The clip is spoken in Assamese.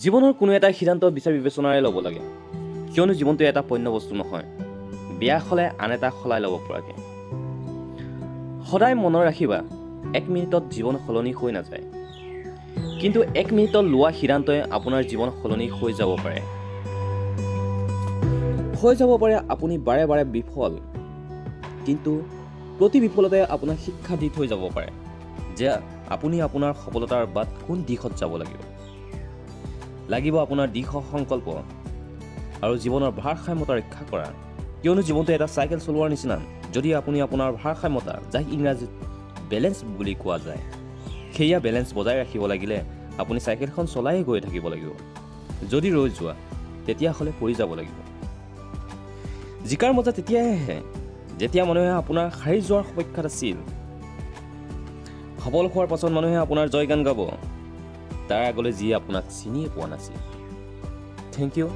জীৱনৰ কোনো এটা সিদ্ধান্ত বিচাৰ বিবেচনাৰে ল'ব লাগে, কিয়নো জীৱনটো এটা পণ্য বস্তু নহয়, বেয়া হ'লে আন এটা সলাই ল'ব পৰাকৈ। সদায় মনত ৰাখিবা, 1 মিনিটত জীৱন সলনি হৈ নাযায়, কিন্তু 1 মিনিটত লোৱা সিদ্ধান্তই আপোনাৰ জীৱন সলনি হৈ যাব পাৰে। আপুনি বাৰে বাৰে বিফল, কিন্তু প্ৰতি বিফলতে আপোনাক শিক্ষা দি থৈ যাব পাৰে যে আপুনি আপোনাৰ সফলতাৰ বাট কোন দিশত যাব লাগিব আপোনাৰ দৃঢ় সংকল্প আৰু জীৱনৰ ভাৰসাম্যতা ৰক্ষা কৰা, কিয়নো জীৱনটো এটা চাইকেল চলোৱাৰ নিচিনা। যদি আপুনি আপোনাৰ ভাৰসাম্যতা, যাক ইংৰাজীত বেলেঞ্চ বুলি কোৱা যায়, সেয়া বেলেঞ্চ বজাই ৰাখিব লাগিলে আপুনি চাইকেলখন চলাই গৈ থাকিব লাগিব। যদি ৰৈ যোৱা, তেতিয়াহ'লে পৰি যাব লাগিব। জিকাৰ মজা তেতিয়াহে আহে যেতিয়া মানুহে আপোনাৰ হাৰি যোৱাৰ সপক্ষত আছিল। সফল হোৱাৰ পাছত মানুহে আপোনাৰ জয়গান গাব, তাৰ আগলৈ যিয়ে আপোনাক চিনিয়ে পোৱা নাছিল। Thank U.